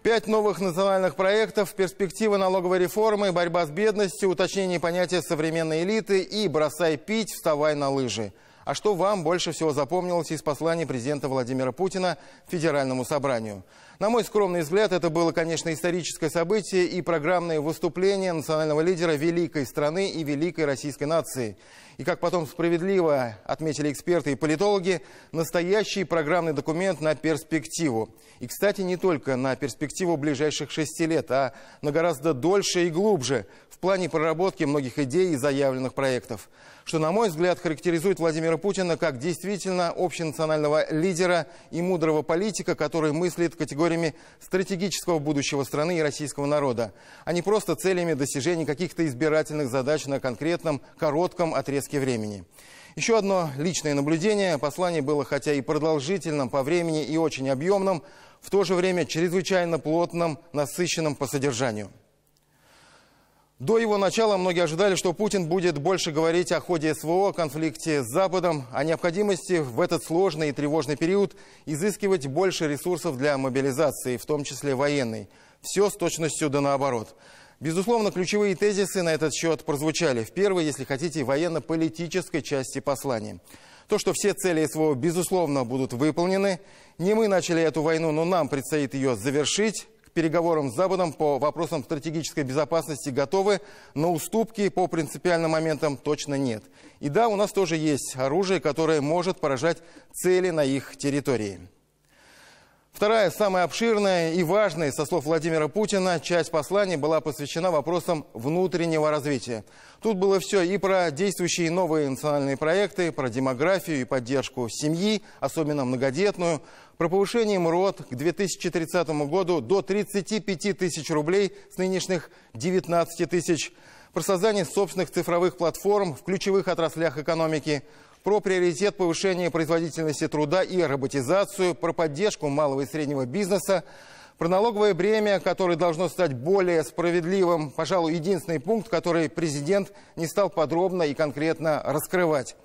5 новых национальных проектов, перспективы налоговой реформы, борьба с бедностью, уточнение понятия современной элиты и «бросай пить, вставай на лыжи». А что вам больше всего запомнилось из послания президента Владимира Путина Федеральному собранию? На мой скромный взгляд, это было, конечно, историческое событие и программное выступление национального лидера великой страны и великой российской нации. И, как потом справедливо отметили эксперты и политологи, настоящий программный документ на перспективу. И, кстати, не только на перспективу ближайших 6 лет, а на гораздо дольше и глубже в плане проработки многих идей и заявленных проектов. Что, на мой взгляд, характеризует Владимира Путина как действительно общенационального лидера и мудрого политика, который мыслит категориями стратегического будущего страны и российского народа, а не просто целями достижения каких-то избирательных задач на конкретном, коротком отрезке времени. Еще одно личное наблюдение. Послание было хотя и продолжительным по времени и очень объемным, в то же время чрезвычайно плотным, насыщенным по содержанию. До его начала многие ожидали, что Путин будет больше говорить о ходе СВО, конфликте с Западом, о необходимости в этот сложный и тревожный период изыскивать больше ресурсов для мобилизации, в том числе военной. Все с точностью да наоборот. Безусловно, ключевые тезисы на этот счет прозвучали в первой, если хотите, военно-политической части послания. То, что все цели СВО, безусловно, будут выполнены. Не мы начали эту войну, но нам предстоит ее завершить. Переговорам с Западом по вопросам стратегической безопасности готовы, но уступки по принципиальным моментам точно нет. И да, у нас тоже есть оружие, которое может поражать цели на их территории. Вторая, самая обширная и важная, со слов Владимира Путина, часть послания была посвящена вопросам внутреннего развития. Тут было все и про действующие новые национальные проекты, про демографию и поддержку семьи, особенно многодетную, про повышение МРОТ к 2030 году до 35 тысяч рублей с нынешних 19 тысяч, про создание собственных цифровых платформ в ключевых отраслях экономики, про приоритет повышения производительности труда и роботизацию, про поддержку малого и среднего бизнеса, про налоговое бремя, которое должно стать более справедливым. Пожалуй, единственный пункт, который президент не стал подробно и конкретно раскрывать.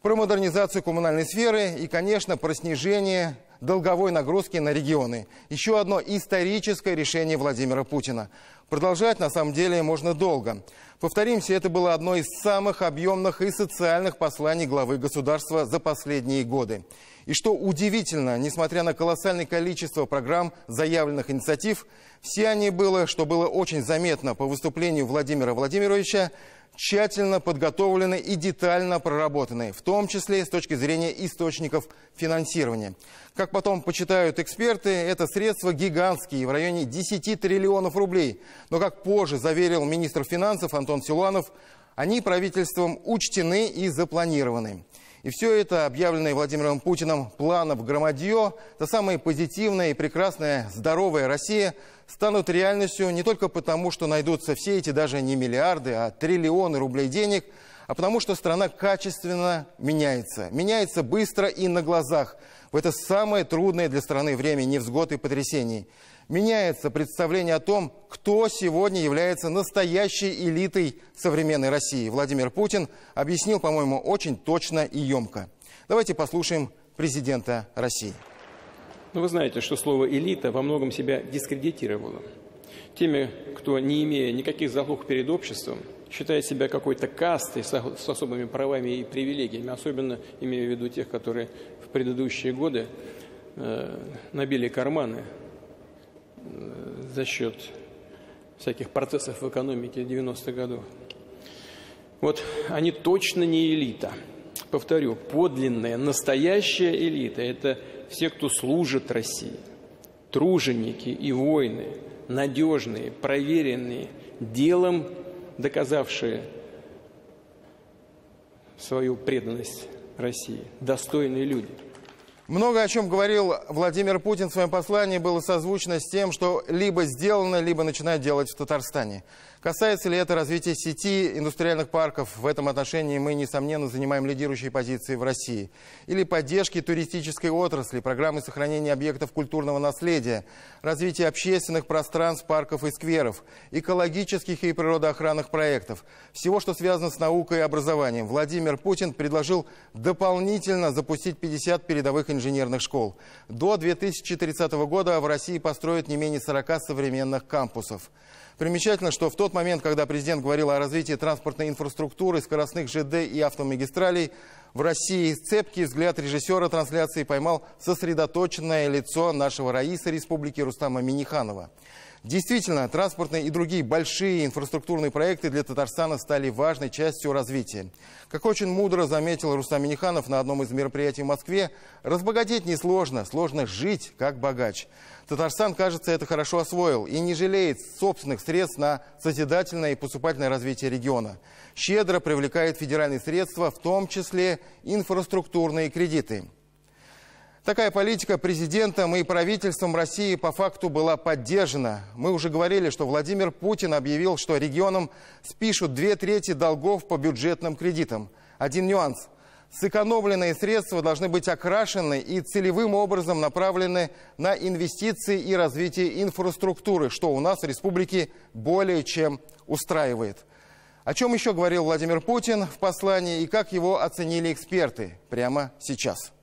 Про модернизацию коммунальной сферы и, конечно, про снижение долговой нагрузки на регионы. Еще одно историческое решение Владимира Путина. Продолжать, на самом деле, можно долго. Повторимся, это было одно из самых объемных и социальных посланий главы государства за последние годы. И что удивительно, несмотря на колоссальное количество программ, заявленных инициатив, все они что было очень заметно по выступлению Владимира Владимировича, тщательно подготовлены и детально проработаны, в том числе с точки зрения источников финансирования. Как потом почитают эксперты, это средства гигантские, в районе 10 триллионов рублей. Но, как позже заверил министр финансов Антон Силуанов, они правительством учтены и запланированы. И все это, объявленное Владимиром Путиным планов громадье, та самая позитивная и прекрасная, здоровая Россия, станут реальностью не только потому, что найдутся все эти даже не миллиарды, а триллионы рублей денег, а потому что страна качественно меняется. Меняется быстро и на глазах. В это самое трудное для страны время невзгод и потрясений. Меняется представление о том, кто сегодня является настоящей элитой современной России. Владимир Путин объяснил, по-моему, очень точно и емко. Давайте послушаем президента России. Вы знаете, что слово «элита» во многом себя дискредитировало. Теми, кто, не имея никаких заслуг перед обществом, считает себя какой-то кастой с особыми правами и привилегиями, особенно имея в виду тех, которые в предыдущие годы набили карманы за счет всяких процессов в экономике 90-х годов. Вот они точно не элита. Повторю, подлинная, настоящая элита – это все, кто служит России. Труженики и воины, надежные, проверенные, делом доказавшие свою преданность России, достойные люди. Много о чем говорил Владимир Путин в своем послании было созвучно с тем, что либо сделано, либо начинают делать в Татарстане. Касается ли это развития сети индустриальных парков? В этом отношении мы, несомненно, занимаем лидирующие позиции в России. Или поддержки туристической отрасли, программы сохранения объектов культурного наследия, развития общественных пространств, парков и скверов, экологических и природоохранных проектов. Всего, что связано с наукой и образованием. Владимир Путин предложил дополнительно запустить 50 передовых инженерных школ. До 2030 года в России построят не менее 40 современных кампусов. Примечательно, что в тот момент, когда президент говорил о развитии транспортной инфраструктуры, скоростных ЖД и автомагистралей, в России цепкий взгляд режиссера трансляции поймал сосредоточенное лицо нашего раиса республики Рустама Минниханова. Действительно, транспортные и другие большие инфраструктурные проекты для Татарстана стали важной частью развития. Как очень мудро заметил Рустам Минниханов на одном из мероприятий в Москве, разбогатеть несложно, сложно жить как богач. Татарстан, кажется, это хорошо освоил и не жалеет собственных средств на созидательное и поступательное развитие региона. Щедро привлекает федеральные средства, в том числе инфраструктурные кредиты. Такая политика президентом и правительством России по факту была поддержана. Мы уже говорили, что Владимир Путин объявил, что регионам спишут 2/3 долгов по бюджетным кредитам. Один нюанс. Сэкономленные средства должны быть окрашены и целевым образом направлены на инвестиции и развитие инфраструктуры, что у нас в республике более чем устраивает. О чем еще говорил Владимир Путин в послании и как его оценили эксперты прямо сейчас.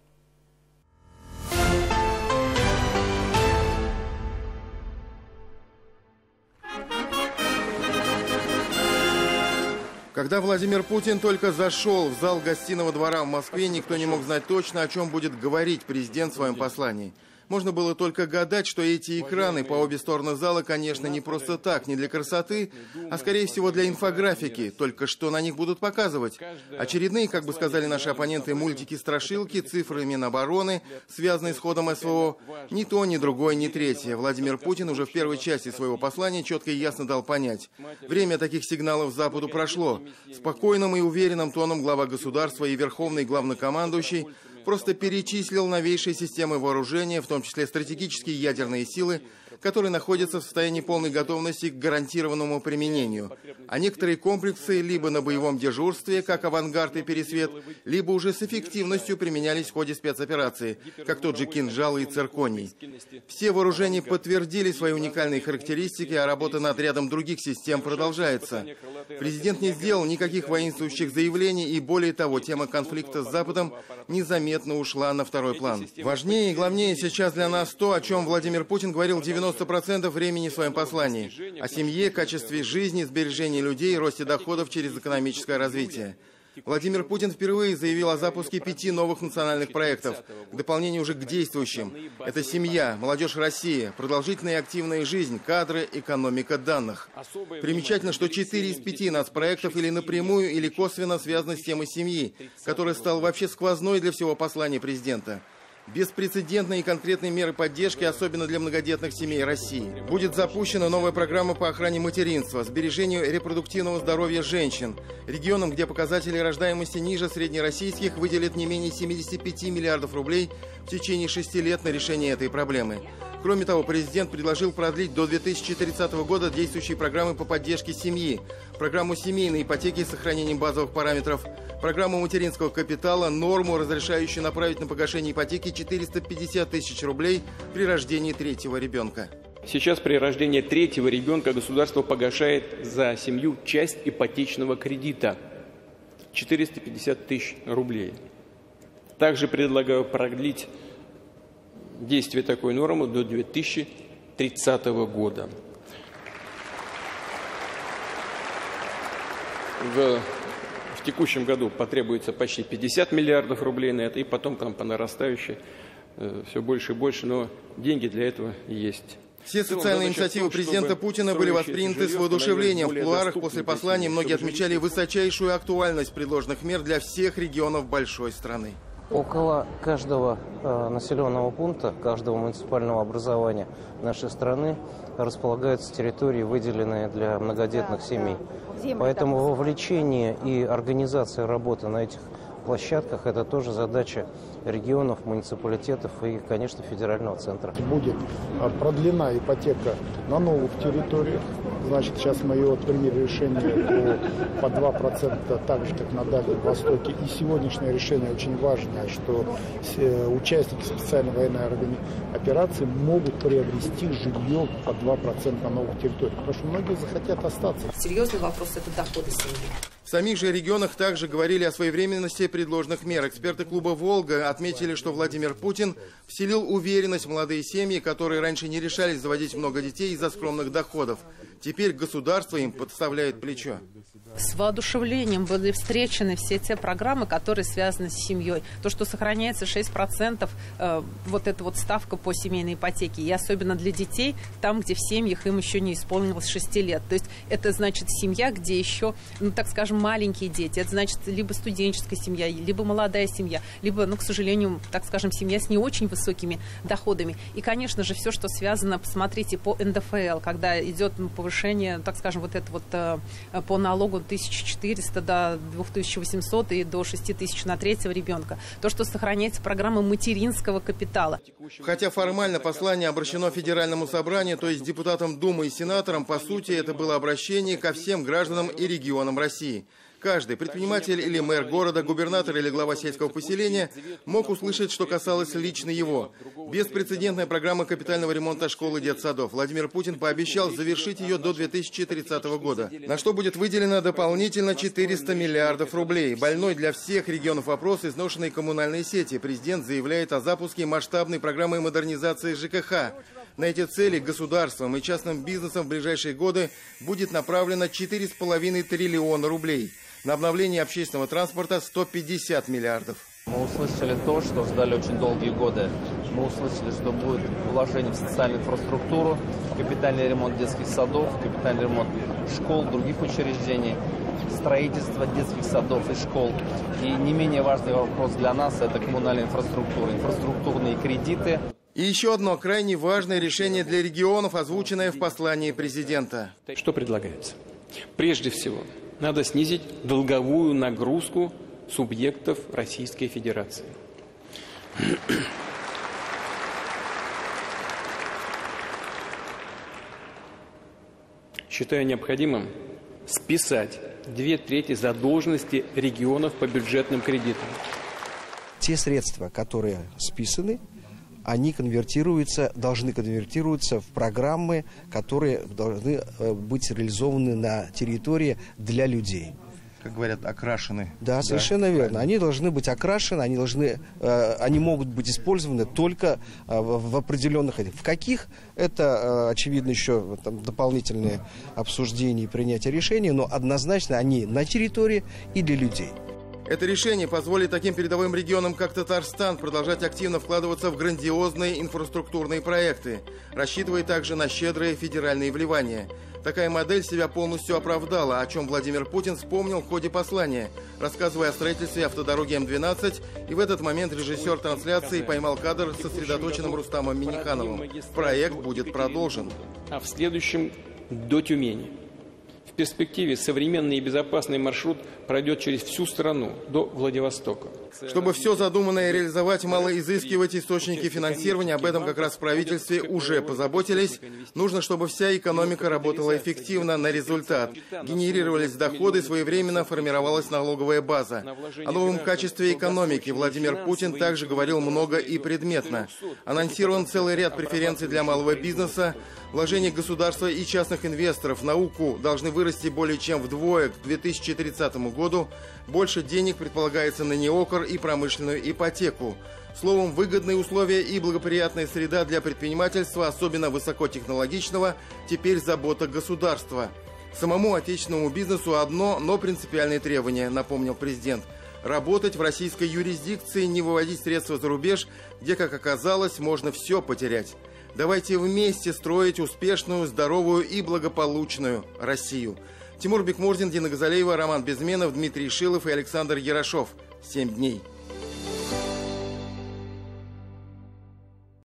Когда Владимир Путин только зашел в зал Гостиного двора в Москве, никто не мог знать точно, о чем будет говорить президент в своем послании. Можно было только гадать, что эти экраны по обе стороны зала, конечно, не просто так, не для красоты, а, скорее всего, для инфографики. Только что на них будут показывать очередные, как бы сказали наши оппоненты, мультики-страшилки, цифры Минобороны, связанные с ходом СВО. Ни то, ни другое, ни третье. Владимир Путин уже в первой части своего послания четко и ясно дал понять. Время таких сигналов Западу прошло. Спокойным и уверенным тоном глава государства и верховный главнокомандующий просто перечислил новейшие системы вооружения, в том числе стратегические ядерные силы, которые находятся в состоянии полной готовности к гарантированному применению. А некоторые комплексы либо на боевом дежурстве, как «Авангард» и «Пересвет», либо уже с эффективностью применялись в ходе спецоперации, как тот же «Кинжал» и «Цирконий». Все вооружения подтвердили свои уникальные характеристики, а работа над рядом других систем продолжается. Президент не сделал никаких воинствующих заявлений, и более того, тема конфликта с Западом незаметно ушла на второй план. Важнее и главнее сейчас для нас то, о чем Владимир Путин говорил 90% времени в своем послании. О семье, качестве жизни, сбережении людей, росте доходов через экономическое развитие. Владимир Путин впервые заявил о запуске 5 новых национальных проектов, к дополнению уже к действующим. Это семья, молодежь России, продолжительная и активная жизнь, кадры, экономика данных. Примечательно, что 4 из 5 нацпроектов или напрямую, или косвенно связаны с темой семьи, которая стала вообще сквозной для всего послания президента. Беспрецедентные и конкретные меры поддержки, особенно для многодетных семей России. Будет запущена новая программа по охране материнства, сбережению репродуктивного здоровья женщин. Регионам, где показатели рождаемости ниже среднероссийских, выделят не менее 75 миллиардов рублей в течение 6 лет на решение этой проблемы. Кроме того, президент предложил продлить до 2030 года действующие программы по поддержке семьи, программу семейной ипотеки с сохранением базовых параметров, программу материнского капитала, норму, разрешающую направить на погашение ипотеки 450 тысяч рублей при рождении 3-го ребенка. Сейчас при рождении 3-го ребенка государство погашает за семью часть ипотечного кредита – 450 тысяч рублей. Также предлагаю продлить действие такой нормы до 2030 года. В текущем году потребуется почти 50 миллиардов рублей на это, и потом там по нарастающей все больше и больше, но деньги для этого есть. Все социальные инициативы президента Путина были восприняты с воодушевлением. В кулуарах после послания многие отмечали высочайшую актуальность предложенных мер для всех регионов большой страны. Около каждого населенного пункта, каждого муниципального образования нашей страны располагаются территории, выделенные для многодетных семей. Поэтому вовлечение и организация работы на этих площадках – это тоже задача регионов, муниципалитетов и, конечно, федерального центра. Будет продлена ипотека на новых территориях. Значит, сейчас мы ее приняли решение по 2%, так же, как на Дальнем Востоке. И сегодняшнее решение очень важное, что участники специальной военной операции могут приобрести жилье по 2% на новых территориях. Потому что многие захотят остаться. Серьезный вопрос – это доходы семьи. В самих же регионах также говорили о своевременности предложенных мер. Эксперты клуба «Волга» отметили, что Владимир Путин вселил уверенность в молодые семьи, которые раньше не решались заводить много детей из-за скромных доходов. Теперь государство им подставляет плечо. С воодушевлением были встречены все те программы, которые связаны с семьей. То, что сохраняется 6%, вот эта вот ставка по семейной ипотеке. И особенно для детей, там, где в семьях им еще не исполнилось 6 лет. То есть это значит семья, где еще, ну так скажем, маленькие дети. Это значит либо студенческая семья, либо молодая семья, либо, ну, к сожалению, так скажем, семья с не очень высокими доходами. И, конечно же, все, что связано, посмотрите, по НДФЛ, когда идет повышение, так скажем, вот это вот по налогу 1400 до 2800 и до 6000 на третьего ребенка. То, что сохраняется программа материнского капитала. Хотя формально послание обращено Федеральному собранию, то есть депутатам Думы и сенаторам, по сути, это было обращение ко всем гражданам и регионам России. Каждый предприниматель или мэр города, губернатор или глава сельского поселения мог услышать, что касалось лично его. Беспрецедентная программа капитального ремонта школ и детсадов. Владимир Путин пообещал завершить ее до 2030 года, на что будет выделено дополнительно 400 миллиардов рублей. Больной для всех регионов вопрос — изношенные коммунальные сети. Президент заявляет о запуске масштабной программы модернизации ЖКХ. На эти цели государством и частным бизнесом в ближайшие годы будет направлено 4,5 триллиона рублей. На обновление общественного транспорта 150 миллиардов. Мы услышали то, что ждали очень долгие годы. Мы услышали, что будет вложение в социальную инфраструктуру, капитальный ремонт детских садов, капитальный ремонт школ, других учреждений, строительство детских садов и школ. И не менее важный вопрос для нас – это коммунальная инфраструктура, инфраструктурные кредиты. И еще одно крайне важное решение для регионов, озвученное в послании президента. Что предлагается? Прежде всего, надо снизить долговую нагрузку субъектов Российской Федерации. Считаю необходимым списать 2/3 задолженности регионов по бюджетным кредитам. Те средства, которые списаны, они должны конвертироваться в программы, которые должны быть реализованы на территории для людей. Как говорят, окрашены. Да, совершенно верно. Они должны быть окрашены, они могут быть использованы только в определенных... В каких? Это, очевидно, еще там, дополнительные обсуждения и принятие решений, но однозначно они на территории и для людей. Это решение позволит таким передовым регионам, как Татарстан, продолжать активно вкладываться в грандиозные инфраструктурные проекты, рассчитывая также на щедрые федеральные вливания. Такая модель себя полностью оправдала, о чем Владимир Путин вспомнил в ходе послания, рассказывая о строительстве автодороги М-12, и в этот момент режиссер трансляции поймал кадр с сосредоточенным Рустамом Миннихановым. Проект будет продолжен. А в следующем до Тюмени. В перспективе современный и безопасный маршрут пройдет через всю страну, до Владивостока. Чтобы все задуманное реализовать, мало изыскивать источники финансирования. Об этом как раз в правительстве уже позаботились. Нужно, чтобы вся экономика работала эффективно на результат. Генерировались доходы, своевременно формировалась налоговая база. О новом качестве экономики Владимир Путин также говорил много и предметно. Анонсирован целый ряд преференций для малого бизнеса. Вложения государства и частных инвесторов в науку должны вырасти более чем вдвое к 2030 году. Больше денег предполагается на неокр и промышленную ипотеку. Словом, выгодные условия и благоприятная среда для предпринимательства, особенно высокотехнологичного, теперь забота государства. Самому отечественному бизнесу одно, но принципиальное требование, напомнил президент. Работать в российской юрисдикции, не выводить средства за рубеж, где, как оказалось, можно все потерять. Давайте вместе строить успешную, здоровую и благополучную Россию. Тимур Бекмурзин, Дина Газалеева, Роман Безменов, Дмитрий Шилов и Александр Ярошов. 7 дней.